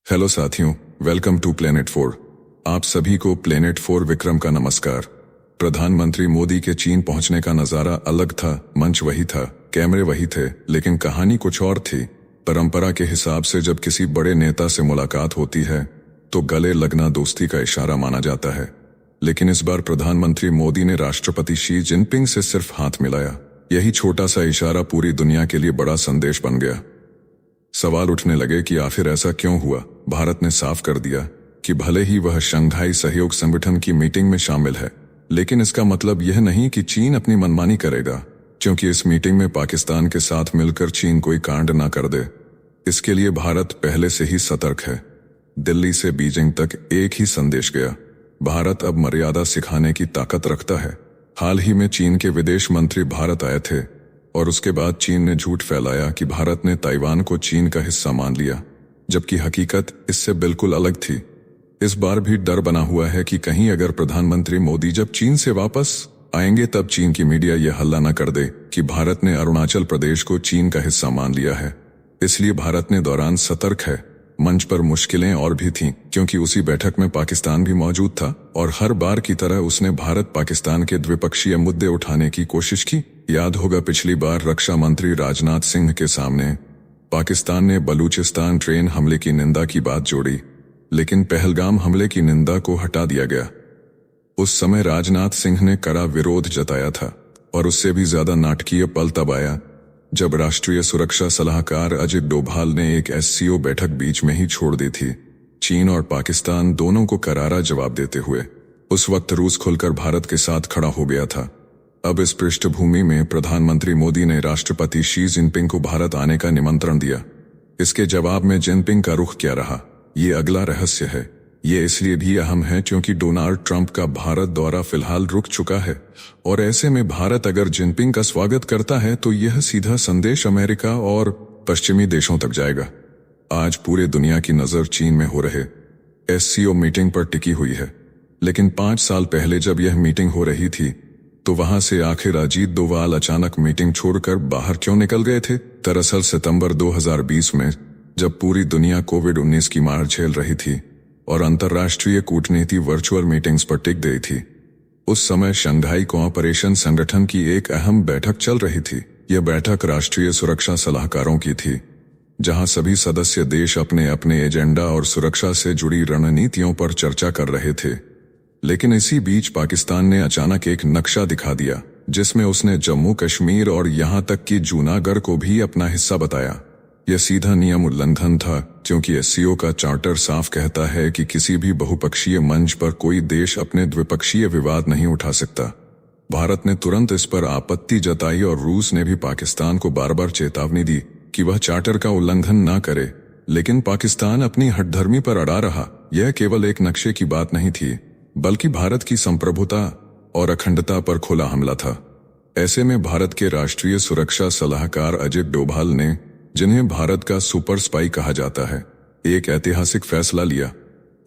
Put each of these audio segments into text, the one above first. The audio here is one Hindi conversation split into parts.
हेलो साथियों, वेलकम टू प्लेनेट 4। आप सभी को प्लेनेट 4 विक्रम का नमस्कार। प्रधानमंत्री मोदी के चीन पहुंचने का नजारा अलग था, मंच वही था, कैमरे वही थे, लेकिन कहानी कुछ और थी। परंपरा के हिसाब से जब किसी बड़े नेता से मुलाकात होती है तो गले लगना दोस्ती का इशारा माना जाता है, लेकिन इस बार प्रधानमंत्री मोदी ने राष्ट्रपति शी जिनपिंग से सिर्फ हाथ मिलाया। यही छोटा सा इशारा पूरी दुनिया के लिए बड़ा संदेश बन गया। सवाल उठने लगे कि आखिर ऐसा क्यों हुआ। भारत ने साफ कर दिया कि भले ही वह शंघाई सहयोग संगठन की मीटिंग में शामिल है, लेकिन इसका मतलब यह नहीं कि चीन अपनी मनमानी करेगा, क्योंकि इस मीटिंग में पाकिस्तान के साथ मिलकर चीन कोई कांड ना कर दे। इसके लिए भारत पहले से ही सतर्क है। दिल्ली से बीजिंग तक एक ही संदेश गया, भारत अब मर्यादा सिखाने की ताकत रखता है। हाल ही में चीन के विदेश मंत्री भारत आए थे और उसके बाद चीन ने झूठ फैलाया कि भारत ने ताइवान को चीन का हिस्सा मान लिया, जबकि हकीकत इससे बिल्कुल अलग थी। इस बार भी डर बना हुआ है कि कहीं अगर प्रधानमंत्री मोदी जब चीन से वापस आएंगे तब चीन की मीडिया यह हल्ला न कर दे कि भारत ने अरुणाचल प्रदेश को चीन का हिस्सा मान लिया है। इसलिए भारत ने दौरान सतर्क है। मंच पर मुश्किलें और भी थीं, क्योंकि उसी बैठक में पाकिस्तान भी मौजूद था और हर बार की तरह उसने भारत पाकिस्तान के द्विपक्षीय मुद्दे उठाने की कोशिश की। याद होगा पिछली बार रक्षा मंत्री राजनाथ सिंह के सामने पाकिस्तान ने बलूचिस्तान ट्रेन हमले की निंदा की बात जोड़ी, लेकिन पहलगाम हमले की निंदा को हटा दिया गया। उस समय राजनाथ सिंह ने कड़ा विरोध जताया था और उससे भी ज्यादा नाटकीय पल तब आया जब राष्ट्रीय सुरक्षा सलाहकार अजित डोभाल ने एक एससीओ बैठक बीच में ही छोड़ दी थी, चीन और पाकिस्तान दोनों को करारा जवाब देते हुए। उस वक्त रूस खुलकर भारत के साथ खड़ा हो गया था। अब इस पृष्ठभूमि में प्रधानमंत्री मोदी ने राष्ट्रपति शी जिनपिंग को भारत आने का निमंत्रण दिया। इसके जवाब में जिनपिंग का रुख क्या रहा, ये अगला रहस्य है। ये इसलिए भी अहम है क्योंकि डोनाल्ड ट्रंप का भारत दौरा फिलहाल रुक चुका है और ऐसे में भारत अगर जिनपिंग का स्वागत करता है तो यह सीधा संदेश अमेरिका और पश्चिमी देशों तक जाएगा। आज पूरे दुनिया की नजर चीन में हो रहे एससीओ मीटिंग पर टिकी हुई है, लेकिन 5 साल पहले जब यह मीटिंग हो रही थी तो वहां से आखिर अजीत डोभाल अचानक मीटिंग छोड़कर बाहर क्यों निकल गए थे। दरअसल सितंबर 2020 में जब पूरी दुनिया कोविड-19 की मार झेल रही थी और अंतर्राष्ट्रीय कूटनीति वर्चुअल मीटिंग्स पर टिक गई थी, उस समय शंघाई कोऑपरेशन संगठन की एक अहम बैठक चल रही थी। यह बैठक राष्ट्रीय सुरक्षा सलाहकारों की थी, जहां सभी सदस्य देश अपने अपने एजेंडा और सुरक्षा से जुड़ी रणनीतियों पर चर्चा कर रहे थे। लेकिन इसी बीच पाकिस्तान ने अचानक एक नक्शा दिखा दिया जिसमें उसने जम्मू कश्मीर और यहां तक कि जूनागढ़ को भी अपना हिस्सा बताया। यह सीधा नियम उल्लंघन था, क्योंकि एससीओ का चार्टर साफ कहता है कि किसी भी बहुपक्षीय मंच पर कोई देश अपने द्विपक्षीय विवाद नहीं उठा सकता। भारत ने तुरंत इस पर आपत्ति जताई और रूस ने भी पाकिस्तान को बार बार चेतावनी दी कि वह चार्टर का उल्लंघन ना करे, लेकिन पाकिस्तान अपनी हठधर्मी पर अड़ा रहा। यह केवल एक नक्शे की बात नहीं थी, बल्कि भारत की संप्रभुता और अखंडता पर खुला हमला था। ऐसे में भारत के राष्ट्रीय सुरक्षा सलाहकार अजित डोभाल ने, जिन्हें भारत का सुपर स्पाई कहा जाता है, एक ऐतिहासिक फैसला लिया।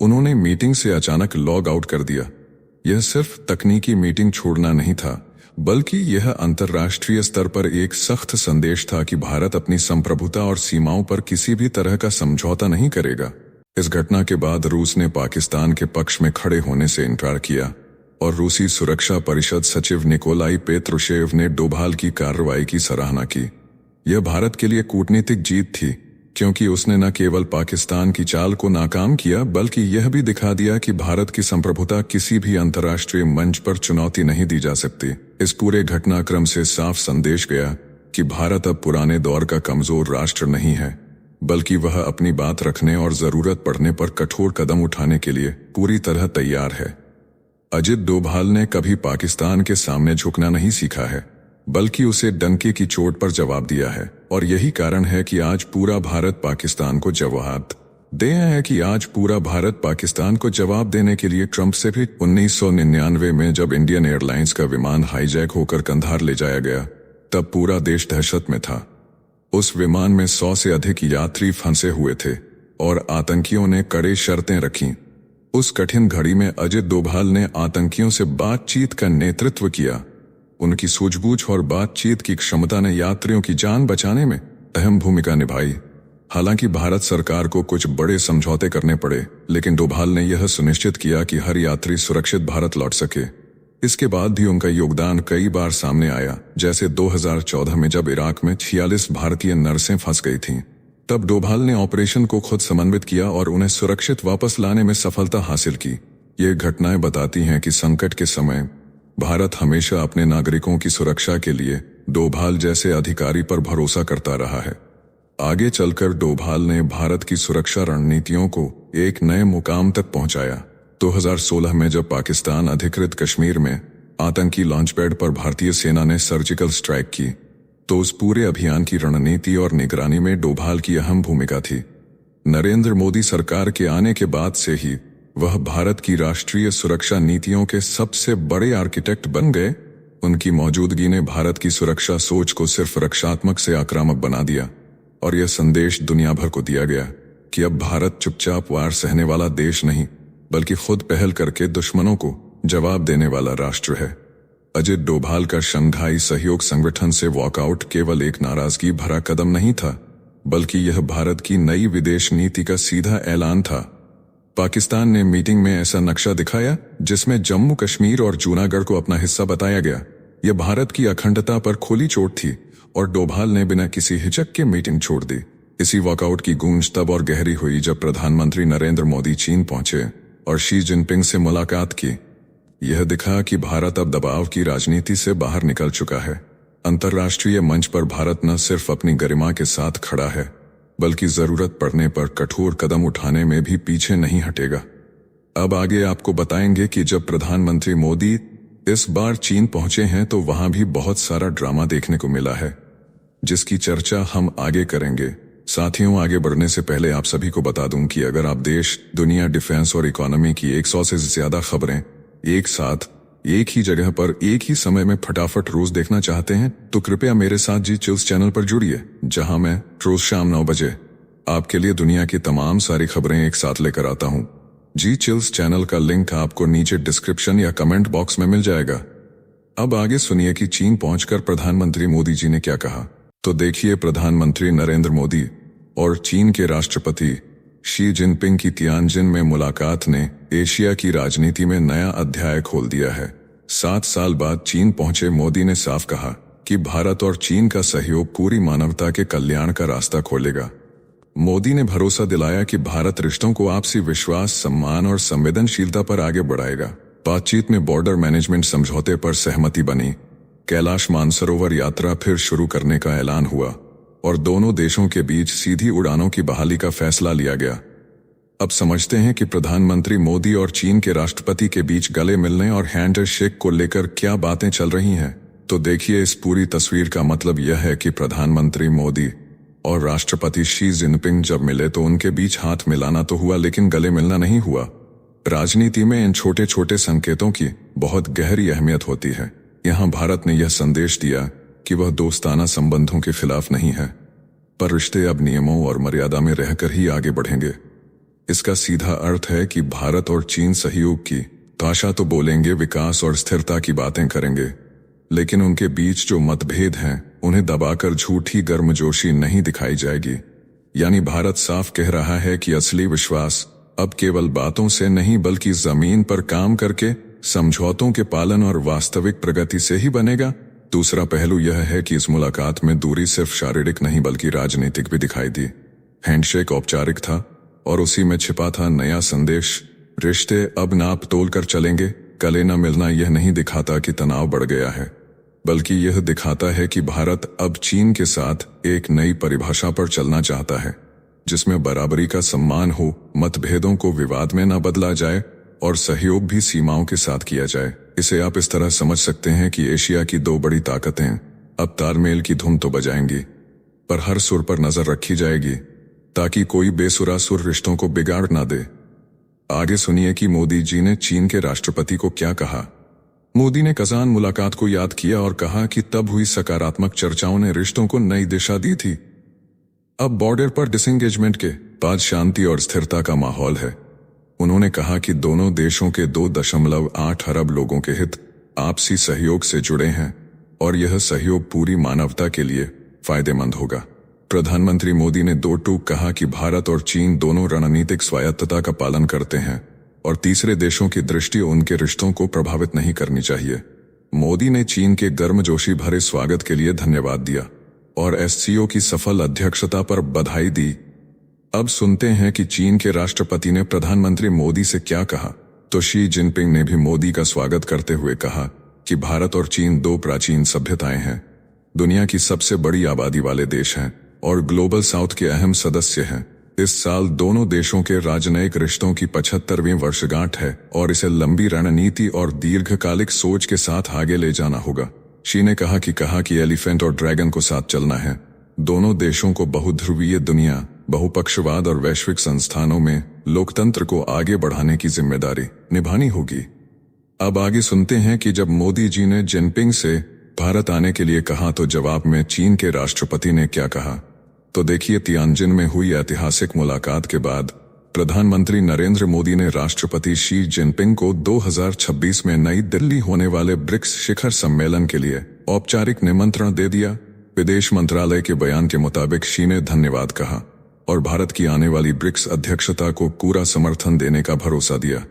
उन्होंने मीटिंग से अचानक लॉग आउट कर दिया। यह सिर्फ तकनीकी मीटिंग छोड़ना नहीं था, बल्कि यह अंतर्राष्ट्रीय स्तर पर एक सख्त संदेश था कि भारत अपनी संप्रभुता और सीमाओं पर किसी भी तरह का समझौता नहीं करेगा। इस घटना के बाद रूस ने पाकिस्तान के पक्ष में खड़े होने से इनकार किया और रूसी सुरक्षा परिषद सचिव निकोलाई पेत्रुशेव ने डोभाल की कार्रवाई की सराहना की। यह भारत के लिए कूटनीतिक जीत थी, क्योंकि उसने न केवल पाकिस्तान की चाल को नाकाम किया, बल्कि यह भी दिखा दिया कि भारत की संप्रभुता किसी भी अंतर्राष्ट्रीय मंच पर चुनौती नहीं दी जा सकती। इस पूरे घटनाक्रम से साफ संदेश गया कि भारत अब पुराने दौर का कमजोर राष्ट्र नहीं है, बल्कि वह अपनी बात रखने और जरूरत पड़ने पर कठोर कदम उठाने के लिए पूरी तरह तैयार है। अजित डोभाल ने कभी पाकिस्तान के सामने झुकना नहीं सीखा है, बल्कि उसे डंके की चोट पर जवाब दिया है। और यही कारण है कि आज पूरा भारत पाकिस्तान को जवाब देने के लिए ट्रंप से भी 1999 में जब इंडियन एयरलाइंस का विमान हाईजैक होकर कंधार ले जाया गया, तब पूरा देश दहशत में था। उस विमान में 100 से अधिक यात्री फंसे हुए थे और आतंकियों ने कड़े शर्तें रखीं। उस कठिन घड़ी में अजित डोभाल ने आतंकियों से बातचीत का नेतृत्व किया। उनकी सूझबूझ और बातचीत की क्षमता ने यात्रियों की जान बचाने में अहम भूमिका निभाई। हालांकि भारत सरकार को कुछ बड़े समझौते करने पड़े, लेकिन डोभाल ने यह सुनिश्चित किया कि हर यात्री सुरक्षित भारत लौट सके। इसके बाद भी उनका योगदान कई बार सामने आया, जैसे 2014 में जब इराक में 46 भारतीय नर्सें फंस गई थीं। तब डोभाल ने ऑपरेशन को खुद समन्वित किया और उन्हें सुरक्षित वापस लाने में सफलता हासिल की। ये घटनाएं बताती हैं कि संकट के समय भारत हमेशा अपने नागरिकों की सुरक्षा के लिए डोभाल जैसे अधिकारी पर भरोसा करता रहा है। आगे चलकर डोभाल ने भारत की सुरक्षा रणनीतियों को एक नए मुकाम तक पहुंचाया। 2016 में जब पाकिस्तान अधिकृत कश्मीर में आतंकी लॉन्चपैड पर भारतीय सेना ने सर्जिकल स्ट्राइक की, तो उस पूरे अभियान की रणनीति और निगरानी में डोभाल की अहम भूमिका थी। नरेंद्र मोदी सरकार के आने के बाद से ही वह भारत की राष्ट्रीय सुरक्षा नीतियों के सबसे बड़े आर्किटेक्ट बन गए। उनकी मौजूदगी ने भारत की सुरक्षा सोच को सिर्फ रक्षात्मक से आक्रामक बना दिया और यह संदेश दुनिया भर को दिया गया कि अब भारत चुपचाप वार सहने वाला देश नहीं, बल्कि खुद पहल करके दुश्मनों को जवाब देने वाला राष्ट्र है। अजित डोभाल का शंघाई सहयोग संगठन से वॉकआउट केवल एक नाराजगी भरा कदम नहीं था, बल्कि यह भारत की नई विदेश नीति का सीधा ऐलान था। पाकिस्तान ने मीटिंग में ऐसा नक्शा दिखाया जिसमें जम्मू कश्मीर और जूनागढ़ को अपना हिस्सा बताया गया। यह भारत की अखंडता पर खुली चोट थी और डोभाल ने बिना किसी हिचक के मीटिंग छोड़ दी। इसी वॉकआउट की गूंज तब और गहरी हुई जब प्रधानमंत्री नरेंद्र मोदी चीन पहुंचे और शी जिनपिंग से मुलाकात की। यह दिखा कि भारत अब दबाव की राजनीति से बाहर निकल चुका है। अंतर्राष्ट्रीय मंच पर भारत न सिर्फ अपनी गरिमा के साथ खड़ा है, बल्कि जरूरत पड़ने पर कठोर कदम उठाने में भी पीछे नहीं हटेगा। अब आगे आपको बताएंगे कि जब प्रधानमंत्री मोदी इस बार चीन पहुंचे हैं तो वहां भी बहुत सारा ड्रामा देखने को मिला है, जिसकी चर्चा हम आगे करेंगे। साथियों, आगे बढ़ने से पहले आप सभी को बता दूं कि अगर आप देश, दुनिया, डिफेंस और इकोनॉमी की 100 से ज्यादा खबरें एक साथ एक ही जगह पर एक ही समय में फटाफट रोज देखना चाहते हैं तो कृपया मेरे साथ जी चिल्स चैनल पर जुड़िए, जहां मैं रोज शाम 9 बजे आपके लिए दुनिया की तमाम सारी खबरें एक साथ लेकर आता हूं। जी चिल्स चैनल का लिंक आपको नीचे डिस्क्रिप्शन या कमेंट बॉक्स में मिल जाएगा। अब आगे सुनिए कि चीन पहुंचकर प्रधानमंत्री मोदी जी ने क्या कहा। तो देखिए, प्रधानमंत्री नरेंद्र मोदी और चीन के राष्ट्रपति शी जिनपिंग की तियानजिन में मुलाकात ने एशिया की राजनीति में नया अध्याय खोल दिया है। 7 साल बाद चीन पहुंचे मोदी ने साफ कहा कि भारत और चीन का सहयोग पूरी मानवता के कल्याण का रास्ता खोलेगा। मोदी ने भरोसा दिलाया कि भारत रिश्तों को आपसी विश्वास, सम्मान और संवेदनशीलता पर आगे बढ़ाएगा। बातचीत में बॉर्डर मैनेजमेंट समझौते पर सहमति बनी, कैलाश मानसरोवर यात्रा फिर शुरू करने का ऐलान हुआ और दोनों देशों के बीच सीधी उड़ानों की बहाली का फैसला लिया गया। अब समझते हैं कि प्रधानमंत्री मोदी और चीन के राष्ट्रपति के बीच गले मिलने और हैंड शेक को लेकर क्या बातें चल रही हैं। तो देखिए, इस पूरी तस्वीर का मतलब यह है कि प्रधानमंत्री मोदी और राष्ट्रपति शी जिनपिंग जब मिले तो उनके बीच हाथ मिलाना तो हुआ, लेकिन गले मिलना नहीं हुआ। राजनीति में इन छोटे छोटे संकेतों की बहुत गहरी अहमियत होती है। यहाँ भारत ने यह संदेश दिया कि वह दोस्ताना संबंधों के खिलाफ नहीं है, पर रिश्ते अब नियमों और मर्यादा में रहकर ही आगे बढ़ेंगे। इसका सीधा अर्थ है कि भारत और चीन सहयोग की भाषा तो बोलेंगे, विकास और स्थिरता की बातें करेंगे, लेकिन उनके बीच जो मतभेद हैं उन्हें दबाकर झूठी गर्मजोशी नहीं दिखाई जाएगी। यानी भारत साफ कह रहा है कि असली विश्वास अब केवल बातों से नहीं, बल्कि जमीन पर काम करके, समझौतों के पालन और वास्तविक प्रगति से ही बनेगा। दूसरा पहलू यह है कि इस मुलाकात में दूरी सिर्फ शारीरिक नहीं बल्कि राजनीतिक भी दिखाई दी। हैंडशेक औपचारिक था और उसी में छिपा था नया संदेश। रिश्ते अब नाप तोल कर चलेंगे। गले न मिलना यह नहीं दिखाता कि तनाव बढ़ गया है, बल्कि यह दिखाता है कि भारत अब चीन के साथ एक नई परिभाषा पर चलना चाहता है, जिसमें बराबरी का सम्मान हो, मतभेदों को विवाद में न बदला जाए और सहयोग भी सीमाओं के साथ किया जाए। इसे आप इस तरह समझ सकते हैं कि एशिया की 2 बड़ी ताकतें अब तालमेल की धुन तो बजाएंगी, पर हर सुर पर नजर रखी जाएगी ताकि कोई बेसुरा सुर रिश्तों को बिगाड़ ना दे। आगे सुनिए कि मोदी जी ने चीन के राष्ट्रपति को क्या कहा। मोदी ने कजान मुलाकात को याद किया और कहा कि तब हुई सकारात्मक चर्चाओं ने रिश्तों को नई दिशा दी थी। अब बॉर्डर पर डिसएंगेजमेंट के बाद शांति और स्थिरता का माहौल है। उन्होंने कहा कि दोनों देशों के 2.8 अरब लोगों के हित आपसी सहयोग से जुड़े हैं और यह सहयोग पूरी मानवता के लिए फायदेमंद होगा। प्रधानमंत्री मोदी ने दो टूक कहा कि भारत और चीन दोनों रणनीतिक स्वायत्तता का पालन करते हैं और तीसरे देशों की दृष्टि उनके रिश्तों को प्रभावित नहीं करनी चाहिए। मोदी ने चीन के गर्मजोशी भरे स्वागत के लिए धन्यवाद दिया और एससीओ की सफल अध्यक्षता पर बधाई दी। अब सुनते हैं कि चीन के राष्ट्रपति ने प्रधानमंत्री मोदी से क्या कहा। तो शी जिनपिंग ने भी मोदी का स्वागत करते हुए कहा कि भारत और चीन दो प्राचीन सभ्यताएं हैं, दुनिया की सबसे बड़ी आबादी वाले देश हैं और ग्लोबल साउथ के अहम सदस्य हैं। इस साल दोनों देशों के राजनयिक रिश्तों की 75वीं वर्षगांठ है और इसे लंबी रणनीति और दीर्घकालिक सोच के साथ आगे ले जाना होगा। शी ने कहा कि एलिफेंट और ड्रैगन को साथ चलना है। दोनों देशों को बहुध्रुवीय दुनिया, बहुपक्षवाद और वैश्विक संस्थानों में लोकतंत्र को आगे बढ़ाने की जिम्मेदारी निभानी होगी। अब आगे सुनते हैं कि जब मोदी जी ने जिनपिंग से भारत आने के लिए कहा तो जवाब में चीन के राष्ट्रपति ने क्या कहा। तो देखिए, तियानजिन में हुई ऐतिहासिक मुलाकात के बाद प्रधानमंत्री नरेंद्र मोदी ने राष्ट्रपति शी जिनपिंग को 2026 में नई दिल्ली होने वाले ब्रिक्स शिखर सम्मेलन के लिए औपचारिक निमंत्रण दे दिया। विदेश मंत्रालय के बयान के मुताबिक शी ने धन्यवाद कहा और भारत की आने वाली ब्रिक्स अध्यक्षता को पूरा समर्थन देने का भरोसा दिया।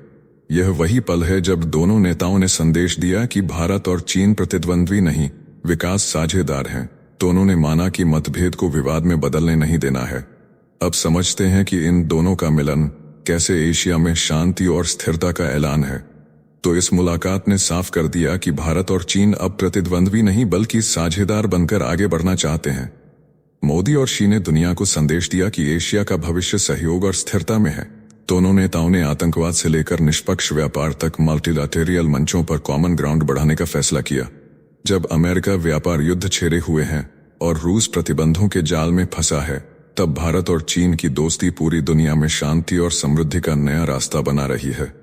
यह वही पल है जब दोनों नेताओं ने संदेश दिया कि भारत और चीन प्रतिद्वंद्वी नहीं, विकास साझेदार हैं। दोनों ने माना कि मतभेद को विवाद में बदलने नहीं देना है। अब समझते हैं कि इन दोनों का मिलन कैसे एशिया में शांति और स्थिरता का ऐलान है। तो इस मुलाकात ने साफ कर दिया कि भारत और चीन अब प्रतिद्वंद्वी नहीं बल्कि साझेदार बनकर आगे बढ़ना चाहते हैं। मोदी और शी ने दुनिया को संदेश दिया कि एशिया का भविष्य सहयोग और स्थिरता में है। दोनों नेताओं ने आतंकवाद से लेकर निष्पक्ष व्यापार तक मल्टीलैटरल मंचों पर कॉमन ग्राउंड बढ़ाने का फैसला किया। जब अमेरिका व्यापार युद्ध छेड़े हुए हैं और रूस प्रतिबंधों के जाल में फंसा है, तब भारत और चीन की दोस्ती पूरी दुनिया में शांति और समृद्धि का नया रास्ता बना रही है।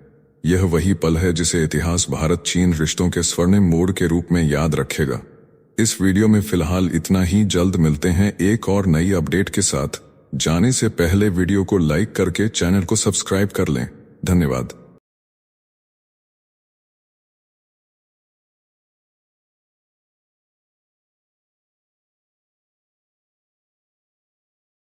यह वही पल है जिसे इतिहास भारत चीन रिश्तों के स्वर्णिम मोड़ के रूप में याद रखेगा। इस वीडियो में फिलहाल इतना ही। जल्द मिलते हैं एक और नई अपडेट के साथ। जाने से पहले वीडियो को लाइक करके चैनल को सब्सक्राइब कर लें। धन्यवाद।